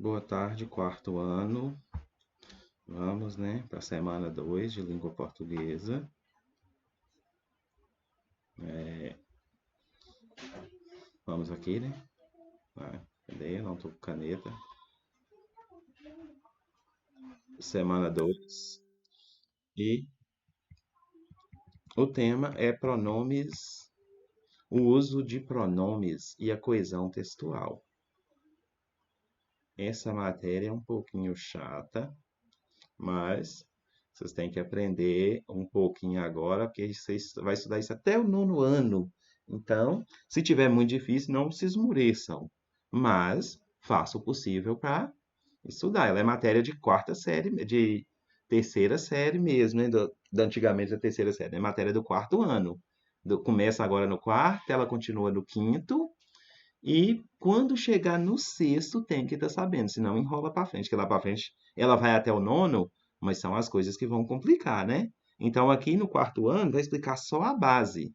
Boa tarde, quarto ano. Vamos, né, para a semana 2 de língua portuguesa. Vamos aqui, né? Cadê? Não tô com caneta. Semana 2. E o tema é pronomes, o uso de pronomes e a coesão textual. Essa matéria é um pouquinho chata, mas vocês têm que aprender um pouquinho agora, porque vocês vai estudar isso até o nono ano. Então, se tiver muito difícil, não se esmoreçam, mas faça o possível para estudar. Ela é matéria de quarta série, de terceira série mesmo, né? Da antigamente da terceira série. É matéria do quarto ano. Começa agora no quarto, ela continua no quinto, e quando chegar no sexto, tem que estar sabendo, senão enrola para frente, que lá para frente ela vai até o nono, mas são as coisas que vão complicar, né? Então aqui no quarto ano vai explicar só a base,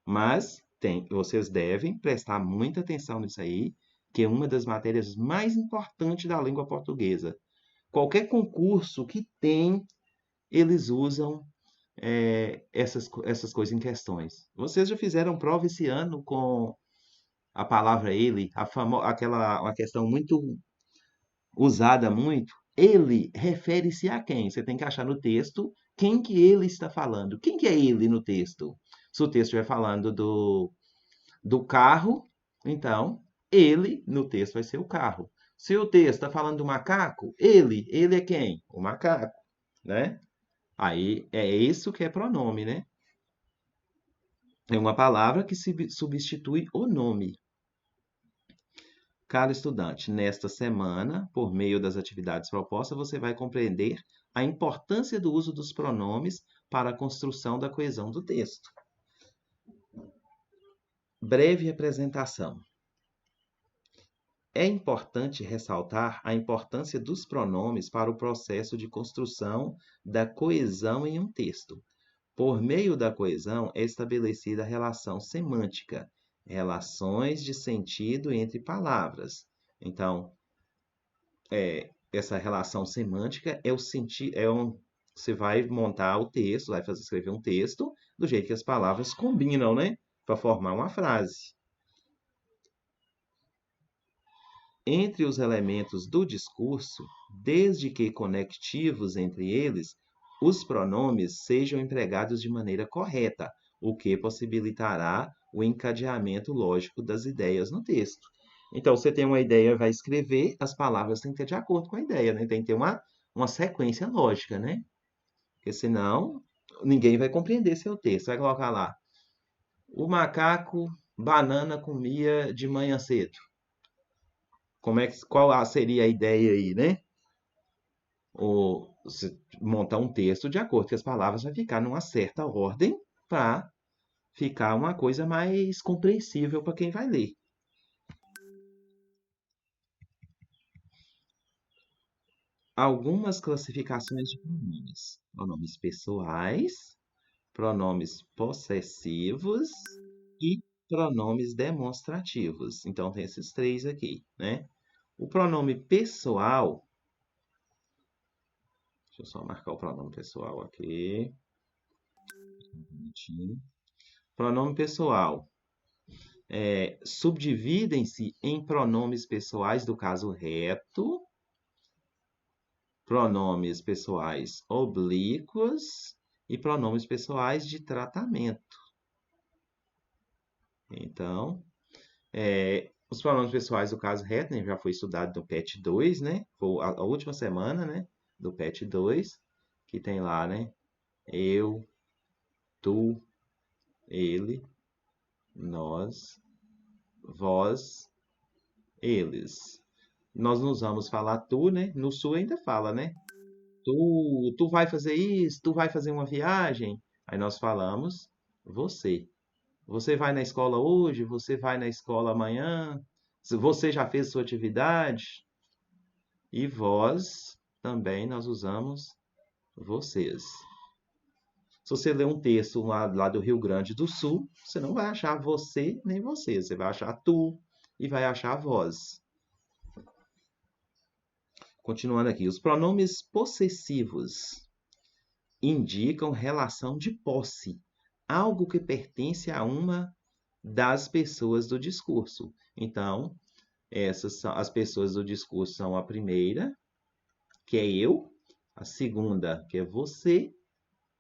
mas vocês devem prestar muita atenção nisso aí, que é uma das matérias mais importantes da língua portuguesa. Qualquer concurso que tem, eles usam essas coisas em questões. Vocês já fizeram prova esse ano com a palavra ele, aquela uma questão muito usada muito. Ele refere-se a quem? Você tem que achar no texto quem que ele está falando. Quem que é ele no texto? Se o texto estiver falando do carro, então ele no texto vai ser o carro. Se o texto está falando do macaco, ele é quem? O macaco, né? Aí é isso que é pronome, né? É uma palavra que substitui o nome. Caro estudante, nesta semana, por meio das atividades propostas, você vai compreender a importância do uso dos pronomes para a construção da coesão do texto. Breve apresentação. É importante ressaltar a importância dos pronomes para o processo de construção da coesão em um texto. Por meio da coesão é estabelecida a relação semântica, relações de sentido entre palavras. Então, essa relação semântica é o sentido, você vai montar o texto, vai fazer escrever um texto do jeito que as palavras combinam, né? Para formar uma frase. Entre os elementos do discurso, desde que conectivos entre eles, os pronomes sejam empregados de maneira correta, o que possibilitará o encadeamento lógico das ideias no texto. Então, você tem uma ideia, vai escrever, as palavras têm que ter de acordo com a ideia, né? Tem que ter uma sequência lógica, né? Porque senão ninguém vai compreender seu texto. Vai colocar lá: o macaco banana comia de manhã cedo. Qual seria a ideia aí, né? Ou montar um texto de acordo com as palavras vai ficar numa certa ordem para ficar uma coisa mais compreensível para quem vai ler. Algumas classificações de pronomes: pronomes pessoais, pronomes possessivos e pronomes demonstrativos. Então, tem esses três aqui, né? O pronome pessoal, deixa eu só marcar o pronome pessoal aqui, um minutinho. Pronome pessoal, subdividem-se em pronomes pessoais do caso reto, pronomes pessoais oblíquos e pronomes pessoais de tratamento. Então, os pronomes pessoais do caso reto, né, já foi estudado no PET 2, né? Foi a última semana, né, do PET 2, que tem lá, né? Eu, tu, ele, nós, vós, eles. Nós não usamos falar tu, né? No sul ainda fala, né? Tu vai fazer isso, tu vai fazer uma viagem. Aí nós falamos você. Você vai na escola hoje, você vai na escola amanhã, se você já fez sua atividade. E vós também nós usamos vocês. Se você ler um texto lá do Rio Grande do Sul, você não vai achar você nem você. Você vai achar tu e vai achar vós. Continuando aqui, os pronomes possessivos indicam relação de posse, algo que pertence a uma das pessoas do discurso. Então, essas são as pessoas do discurso são a primeira, que é eu, a segunda, que é você,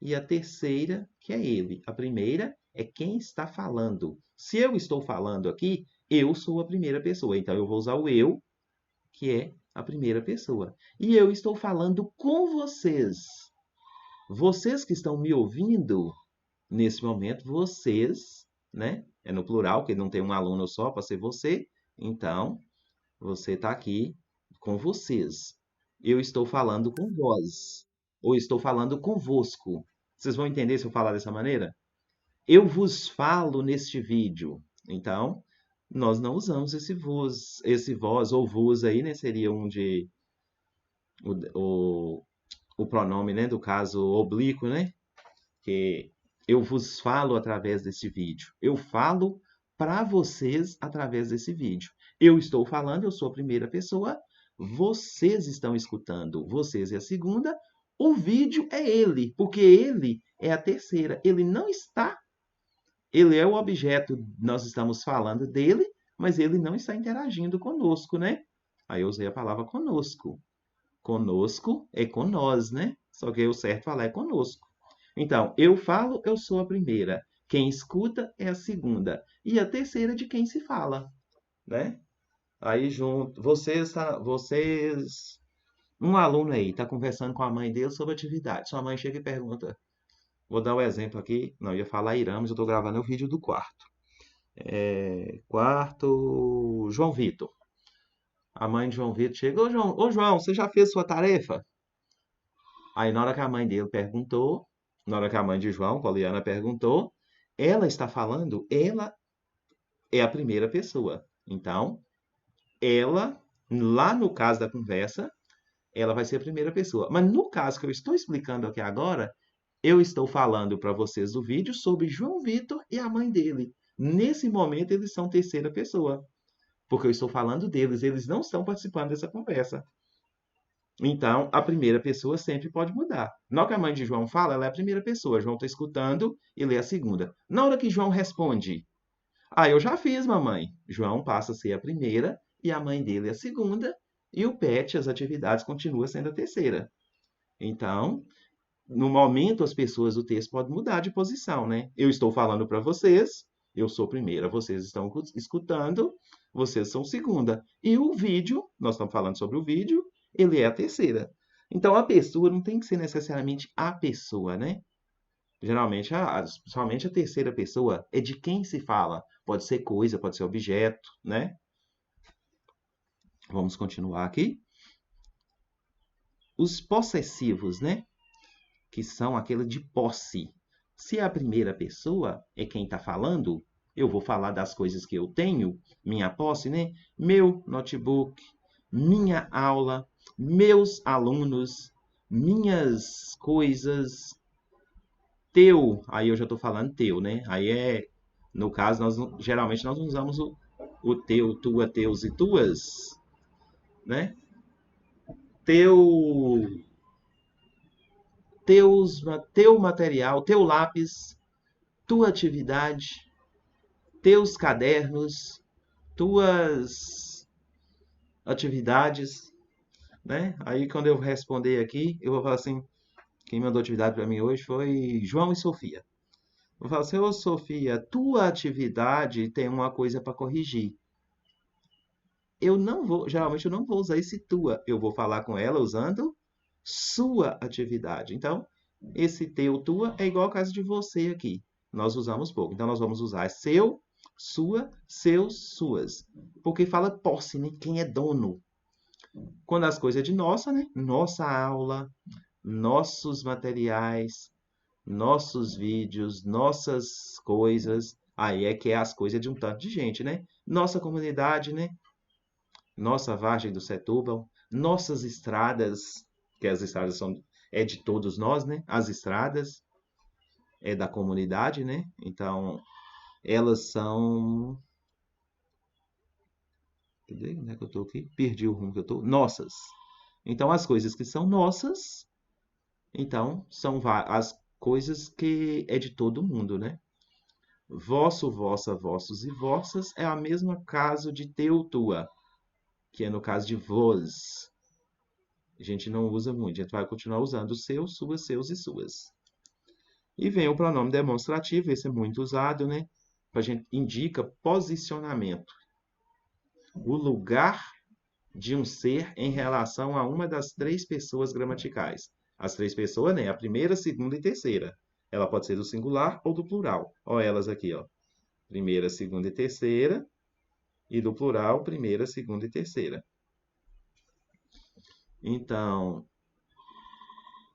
e a terceira, que é ele. A primeira é quem está falando. Se eu estou falando aqui, eu sou a primeira pessoa. Então, eu vou usar o eu, que é a primeira pessoa. E eu estou falando com vocês. Vocês que estão me ouvindo, nesse momento, vocês, né? É no plural, porque não tem um aluno só para ser você. Então, você está aqui com vocês. Eu estou falando com vós. Ou estou falando convosco. Vocês vão entender se eu falar dessa maneira? Eu vos falo neste vídeo. Então, nós não usamos esse vós ou vos aí, né? Seria um de o, o pronome, né? Do caso oblíquo, né? Que eu vos falo através desse vídeo. Eu falo para vocês através desse vídeo. Eu estou falando, eu sou a primeira pessoa, vocês estão escutando, vocês é a segunda, o vídeo é ele, porque ele é a terceira. Ele não está, ele é o objeto, nós estamos falando dele, mas ele não está interagindo conosco, né? Aí eu usei a palavra conosco. Conosco é com nós, né? Só que o certo falar é conosco. Então, eu falo, eu sou a primeira. Quem escuta é a segunda. E a terceira de quem se fala, né? Aí junto, um aluno aí está conversando com a mãe dele sobre atividade. Sua mãe chega e pergunta, vou dar o exemplo aqui, não eu ia falar Irã, mas eu estou gravando o vídeo do quarto. Quarto, João Vitor. A mãe de João Vitor chega, ô João, você já fez sua tarefa? Aí, na hora que a mãe dele perguntou, na hora que a mãe de João, Poliana, perguntou, ela está falando, ela é a primeira pessoa. Então, ela, lá no caso da conversa, ela vai ser a primeira pessoa. Mas no caso que eu estou explicando aqui agora, eu estou falando para vocês do vídeo sobre João Vitor e a mãe dele. Nesse momento, eles são terceira pessoa, porque eu estou falando deles, eles não estão participando dessa conversa. Então, a primeira pessoa sempre pode mudar. Na hora que a mãe de João fala, ela é a primeira pessoa. João está escutando e lê a segunda. Na hora que João responde, eu já fiz, mamãe. João passa a ser a primeira e a mãe dele a segunda. E o pet, as atividades, continua sendo a terceira. Então, no momento, as pessoas do texto podem mudar de posição, né? Eu estou falando para vocês, eu sou primeira, vocês estão escutando, vocês são segunda. E o vídeo, nós estamos falando sobre o vídeo, ele é a terceira. Então, a pessoa não tem que ser necessariamente a pessoa, né? Geralmente, somente a terceira pessoa é de quem se fala. Pode ser coisa, pode ser objeto, né? Vamos continuar aqui. Os possessivos, né? Que são aquele de posse. Se a primeira pessoa é quem está falando, eu vou falar das coisas que eu tenho, minha posse, né? Meu notebook, minha aula, meus alunos, minhas coisas, teu. Aí eu já estou falando teu, né? Aí no caso, geralmente nós usamos o teu, tua, teus e tuas, né? Teu, teu material, teu lápis, tua atividade, teus cadernos, tuas atividades, né? Aí quando eu responder aqui, eu vou falar assim, quem mandou atividade para mim hoje foi João e Sofia. Vou falar assim, ô Sofia, tua atividade tem uma coisa para corrigir. Geralmente eu não vou usar esse tua, eu vou falar com ela usando sua atividade. Então, esse teu, tua é igual ao caso de você aqui. Nós usamos pouco. Então, nós vamos usar seu, sua, seus, suas. Porque fala posse, né? Quem é dono. Quando as coisas é de nossa, né? Nossa aula, nossos materiais, nossos vídeos, nossas coisas. Aí é que é as coisas de um tanto de gente, né? Nossa comunidade, né? Nossa Vargem do Setúbal, nossas estradas, que as estradas é de todos nós, né? As estradas é da comunidade, né? Então, elas são. Cadê? Onde é que eu estou aqui? Perdi o rumo que eu estou. Nossas. Então, as coisas que são nossas, então, são as coisas que é de todo mundo, né? Vosso, vossa, vossos e vossas é a mesma caso de teu, tua, que é no caso de vos. A gente não usa muito, a gente vai continuar usando seu, suas, seus e suas. E vem o pronome demonstrativo, esse é muito usado, né? A gente indica posicionamento, o lugar de um ser em relação a uma das três pessoas gramaticais. As três pessoas, né? A primeira, segunda e terceira. Ela pode ser do singular ou do plural. Olha elas aqui, ó. Primeira, segunda e terceira. E do plural, primeira, segunda e terceira. Então,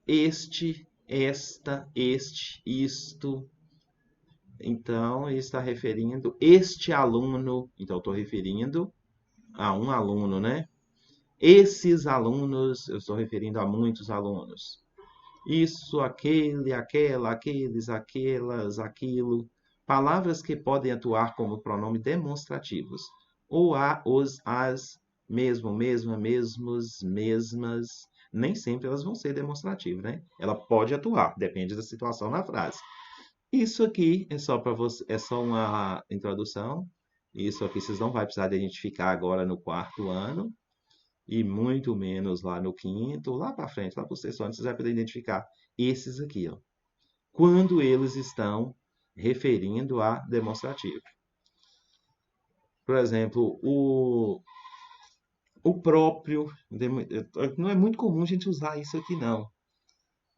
este, esta, este, isto. Então, ele está referindo este aluno. Então, estou referindo a um aluno, né? Esses alunos, eu estou referindo a muitos alunos. Isso, aquele, aquela, aqueles, aquelas, aquilo. Palavras que podem atuar como pronome demonstrativos. Ou a, os, as, mesmo, mesma, mesmos, mesmas. Nem sempre elas vão ser demonstrativas, né? Ela pode atuar, depende da situação na frase. Isso aqui é só para você, é só uma introdução. Isso aqui vocês não vai precisar identificar agora no quarto ano e muito menos lá no quinto, lá para frente, lá para o sexto ano, vocês vão poder identificar esses aqui, ó, quando eles estão referindo a demonstrativo. Por exemplo, o próprio, não é muito comum a gente usar isso aqui, não.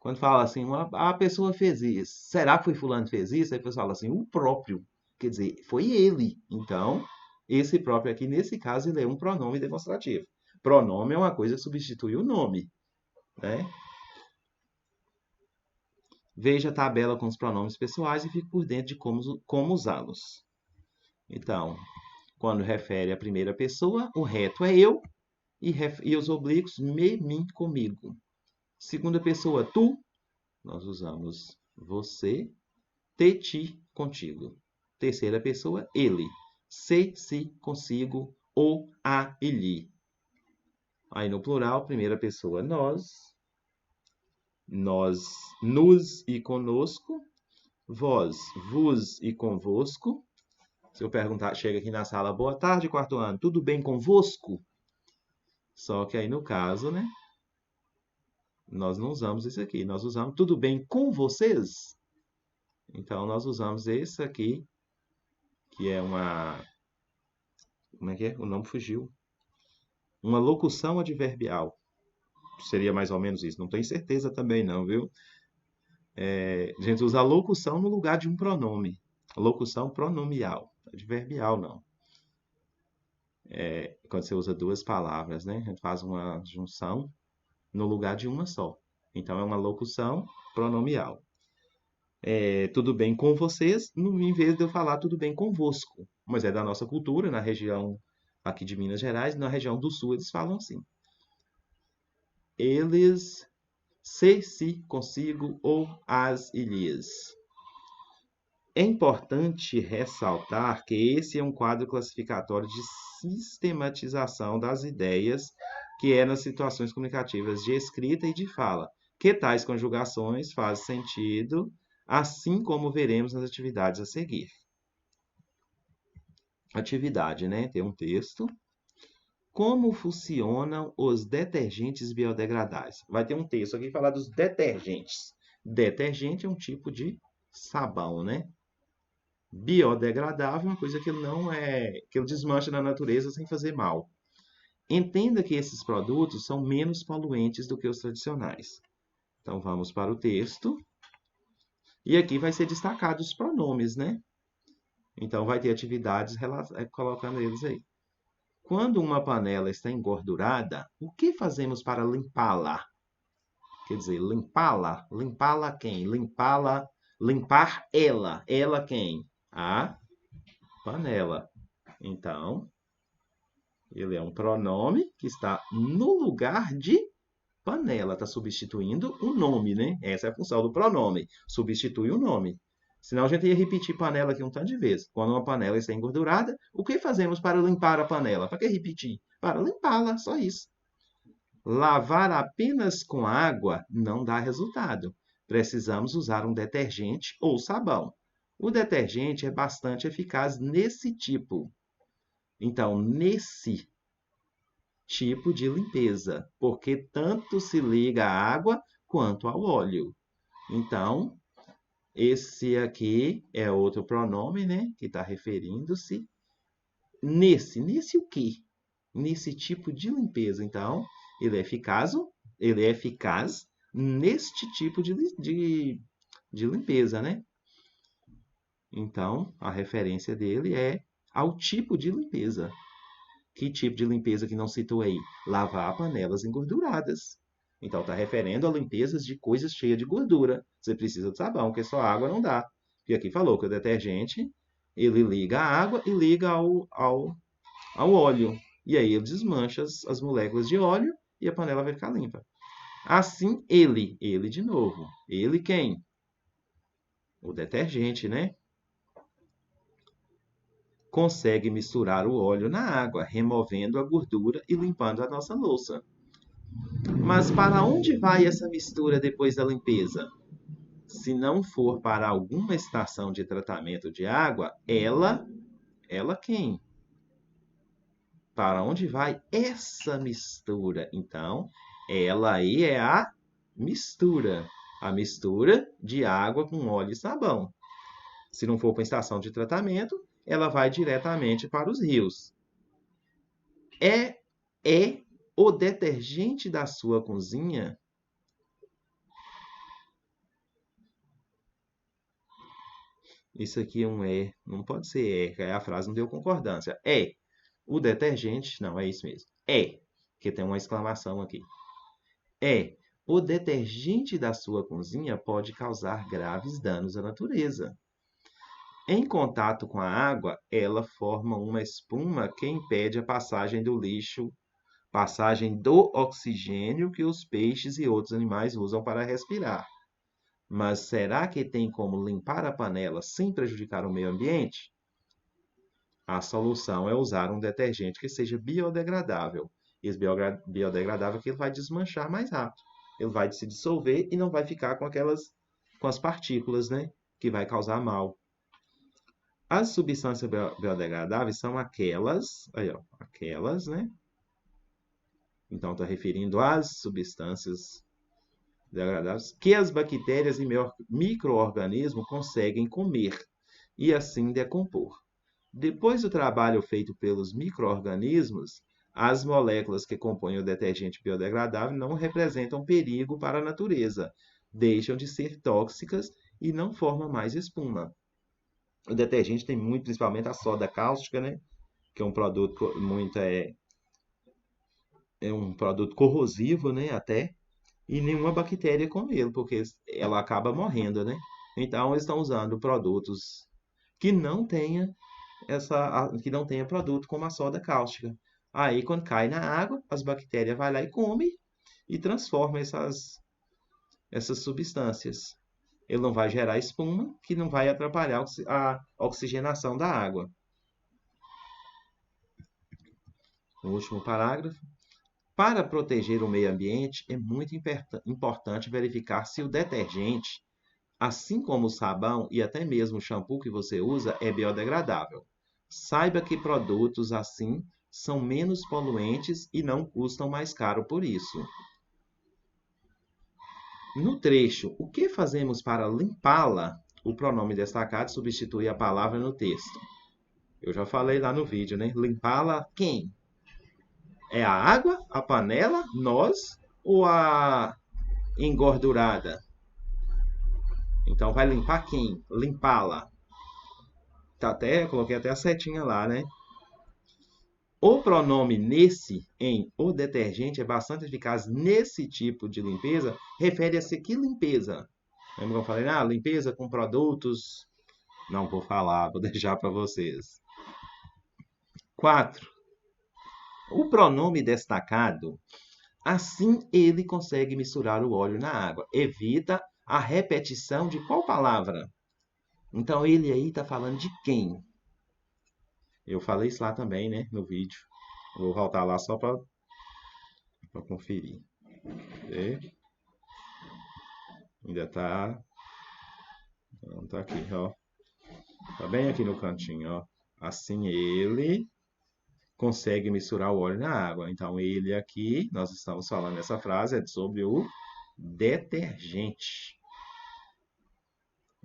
Quando fala assim, a pessoa fez isso, será que foi fulano que fez isso? Aí a pessoa fala assim, o próprio, quer dizer, foi ele. Então, esse próprio aqui, nesse caso, ele é um pronome demonstrativo. Pronome é uma coisa que substitui o nome, né? Veja a tabela com os pronomes pessoais e fique por dentro de como usá-los. Então, quando refere à primeira pessoa, o reto é eu e os oblíquos me, mim, comigo. Segunda pessoa, tu, nós usamos você, te, ti, contigo. Terceira pessoa, ele. Se, si, consigo, o, a, ele. Aí no plural, primeira pessoa, nós, nos e conosco, vós, vos e convosco. Se eu perguntar, chega aqui na sala, boa tarde, quarto ano, tudo bem convosco? Só que aí no caso, né, nós não usamos isso aqui, nós usamos tudo bem com vocês? Então nós usamos esse aqui, que é uma, como é que é? O nome fugiu. Uma locução adverbial. Seria mais ou menos isso. Não tenho certeza também não, viu? A gente usa a locução no lugar de um pronome. Locução pronomial. Adverbial não. Quando você usa duas palavras, né? A gente faz uma junção no lugar de uma só. Então é uma locução pronomial. Tudo bem com vocês, em vez de eu falar tudo bem convosco. Mas é da nossa cultura, na região aqui de Minas Gerais, na região do Sul eles falam assim. Eles, se, si, consigo ou as ilhas. É importante ressaltar que esse é um quadro classificatório de sistematização das ideias que é nas situações comunicativas de escrita e de fala, que tais conjugações fazem sentido, assim como veremos nas atividades a seguir. Atividade, né? Tem um texto. Como funcionam os detergentes biodegradáveis? Vai ter um texto aqui falar dos detergentes. Detergente é um tipo de sabão, né? Biodegradável é uma coisa que não é, que ele desmancha na natureza sem fazer mal. Entenda que esses produtos são menos poluentes do que os tradicionais. Então vamos para o texto. E aqui vai ser destacado os pronomes, né? Então vai ter atividades colocando eles aí. Quando uma panela está engordurada, o que fazemos para limpá-la? Quer dizer, limpá-la? Limpá-la quem? Limpá-la, limpar ela. Ela quem? A panela. Então, ele é um pronome que está no lugar de panela. Está substituindo o nome, né? Essa é a função do pronome. Substitui o nome. Senão a gente ia repetir panela aqui um tanto de vezes. Quando uma panela está engordurada, o que fazemos para limpar a panela? Para que repetir? Para limpá-la, só isso. Lavar apenas com água não dá resultado. Precisamos usar um detergente ou sabão. O detergente é bastante eficaz nesse tipo. Então, nesse tipo de limpeza, porque tanto se liga à água quanto ao óleo. Então, esse aqui é outro pronome, né, que está referindo-se nesse o quê? Nesse tipo de limpeza. Então, ele é eficaz neste tipo de limpeza, né? Então, a referência dele é ao tipo de limpeza. Que tipo de limpeza que não citou aí? Lavar panelas engorduradas. Então, está referendo a limpezas de coisas cheias de gordura. Você precisa de sabão, porque só água não dá. E aqui falou que o detergente, ele liga a água e liga ao óleo. E aí ele desmancha as moléculas de óleo e a panela vai ficar limpa. Assim, ele de novo. Ele quem? O detergente, né? Consegue misturar o óleo na água, removendo a gordura e limpando a nossa louça. Mas para onde vai essa mistura depois da limpeza? Se não for para alguma estação de tratamento de água, ela quem? Para onde vai essa mistura? Então, ela aí é a mistura. A mistura de água com óleo e sabão. Se não for para a estação de tratamento, ela vai diretamente para os rios. É o detergente da sua cozinha? Isso aqui é um é, não pode ser é, a frase não deu concordância. É o detergente, não, é isso mesmo. É, porque tem uma exclamação aqui. É, o detergente da sua cozinha pode causar graves danos à natureza. Em contato com a água, ela forma uma espuma que impede a passagem do lixo, passagem do oxigênio que os peixes e outros animais usam para respirar. Mas será que tem como limpar a panela sem prejudicar o meio ambiente? A solução é usar um detergente que seja biodegradável. Esse biodegradável que ele vai desmanchar mais rápido. Ele vai se dissolver e não vai ficar com as partículas, né? Que vai causar mal. As substâncias biodegradáveis são aquelas, aí, ó, aquelas, né? Então, está referindo às substâncias degradáveis que as bactérias e micro-organismos conseguem comer e assim decompor. Depois do trabalho feito pelos micro-organismos, as moléculas que compõem o detergente biodegradável não representam perigo para a natureza, deixam de ser tóxicas e não formam mais espuma. O detergente tem muito, principalmente a soda cáustica, né? Que é um produto é um produto corrosivo, né? Até e nenhuma bactéria come ele, porque ela acaba morrendo, né? Então eles estão usando produtos que não tenha que não tenha produto como a soda cáustica. Aí quando cai na água, as bactérias vai lá e come e transforma essas substâncias. Ele não vai gerar espuma, que não vai atrapalhar a oxigenação da água. O último parágrafo. Para proteger o meio ambiente, é muito importante verificar se o detergente, assim como o sabão e até mesmo o shampoo que você usa, é biodegradável. Saiba que produtos assim são menos poluentes e não custam mais caro por isso. No trecho, o que fazemos para limpá-la? O pronome destacado substitui a palavra no texto. Eu já falei lá no vídeo, né? Limpá-la quem? É a água, a panela, nós ou a engordurada? Então vai limpar quem? Limpá-la. Coloquei até a setinha lá, né? O pronome nesse, em o detergente, é bastante eficaz nesse tipo de limpeza. Refere-se a que limpeza? Lembra que eu falei, limpeza com produtos. Não vou falar, vou deixar para vocês. 4. O pronome destacado, assim ele consegue misturar o óleo na água. Evita a repetição de qual palavra? Então ele aí está falando de quem? Eu falei isso lá também, né, no vídeo. Vou voltar lá só para para conferir. Vê? Ainda tá. Não, tá aqui, ó. Tá bem aqui no cantinho, ó. Assim ele consegue misturar o óleo na água. Então, ele aqui, nós estamos falando nessa frase, é sobre o detergente.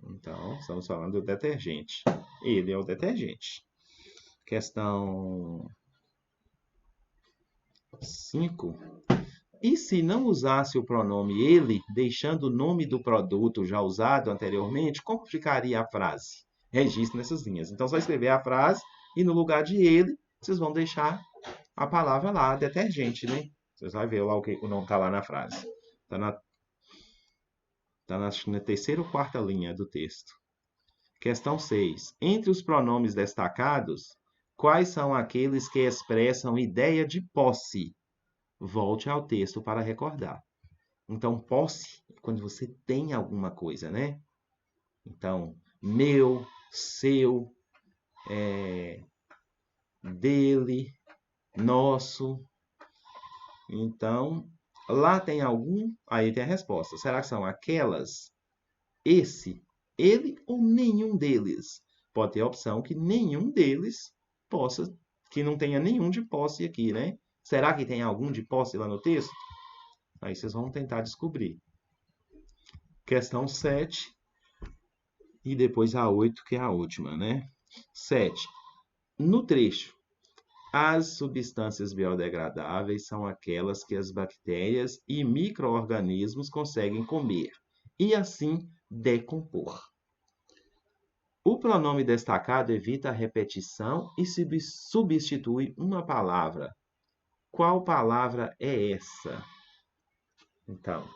Então, estamos falando do detergente. Ele é o detergente. Questão 5. E se não usasse o pronome ele, deixando o nome do produto já usado anteriormente, como ficaria a frase? Registre nessas linhas. Então, só escrever a frase e no lugar de ele, vocês vão deixar a palavra lá, detergente, né? Vocês vão ver lá o nome está lá na frase. Está na terceira ou quarta linha do texto. Questão 6. Entre os pronomes destacados, quais são aqueles que expressam ideia de posse? Volte ao texto para recordar. Então, posse é quando você tem alguma coisa, né? Então, meu, seu, dele, nosso. Então, lá tem algum, aí tem a resposta. Será que são aquelas, esse, ele ou nenhum deles? Pode ter a opção que nenhum deles possa, que não tenha nenhum de posse aqui, né? Será que tem algum de posse lá no texto? Aí vocês vão tentar descobrir. Questão 7 e depois a 8, que é a última, né? 7. No trecho, as substâncias biodegradáveis são aquelas que as bactérias e micro-organismos conseguem comer e assim decompor. O pronome destacado evita a repetição e substitui uma palavra. Qual palavra é essa? Então,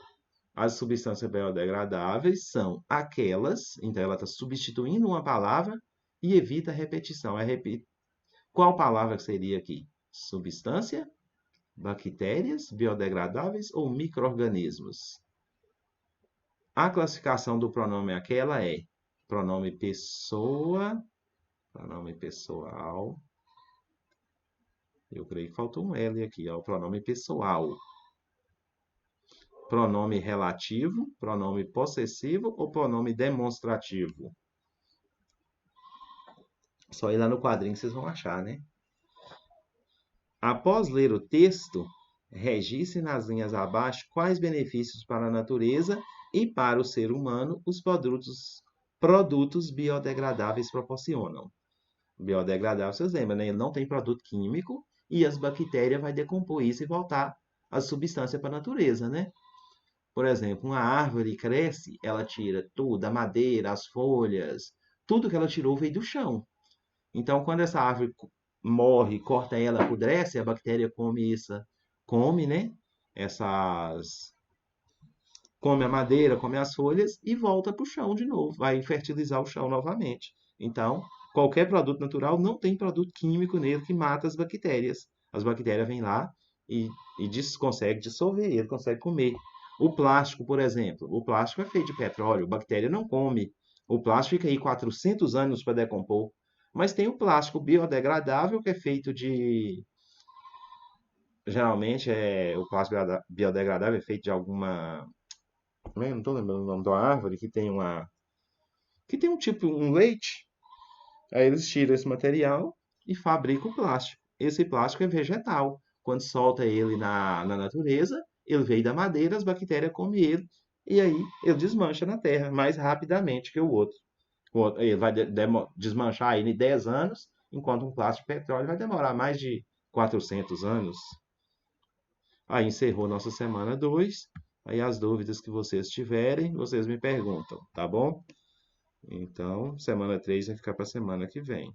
as substâncias biodegradáveis são aquelas, então ela está substituindo uma palavra e evita a repetição. Qual palavra seria aqui? Substância, bactérias, biodegradáveis ou micro-organismos? A classificação do pronome aquela é pronome pessoa, pronome pessoal. Eu creio que faltou um L aqui, ó, o pronome pessoal. Pronome relativo, pronome possessivo ou pronome demonstrativo? Só ir lá no quadrinho que vocês vão achar, né? Após ler o texto, registre nas linhas abaixo quais benefícios para a natureza e para o ser humano os produtos biodegradáveis proporcionam. Biodegradável, vocês lembram, né? Ele não tem produto químico e as bactérias vão decompor isso e voltar a substância para a natureza, né? Por exemplo, uma árvore cresce, ela tira tudo, a madeira, as folhas, tudo que ela tirou veio do chão. Então, quando essa árvore morre, corta ela, apodrece, a bactéria come isso, come, né? Come a madeira, come as folhas e volta para o chão de novo, vai fertilizar o chão novamente. Então, qualquer produto natural não tem produto químico nele que mata as bactérias. As bactérias vêm lá e consegue dissolver, ele consegue comer. O plástico, por exemplo, o plástico é feito de petróleo, a bactéria não come. O plástico fica aí 400 anos para decompor. Mas tem o plástico biodegradável, que é feito de. Geralmente, o plástico biodegradável é feito de alguma. Não estou lembrando o nome da árvore, que tem um tipo, um leite. Aí eles tiram esse material e fabricam o plástico. Esse plástico é vegetal. Quando solta ele na natureza, ele veio da madeira, as bactérias comem ele, e aí ele desmancha na terra mais rapidamente que o outro. Ele vai desmanchar ele em 10 anos, enquanto um plástico de petróleo vai demorar mais de 400 anos. Aí encerrou nossa semana 2. Aí as dúvidas que vocês tiverem, vocês me perguntam, tá bom? Então, semana 3 vai ficar para a semana que vem.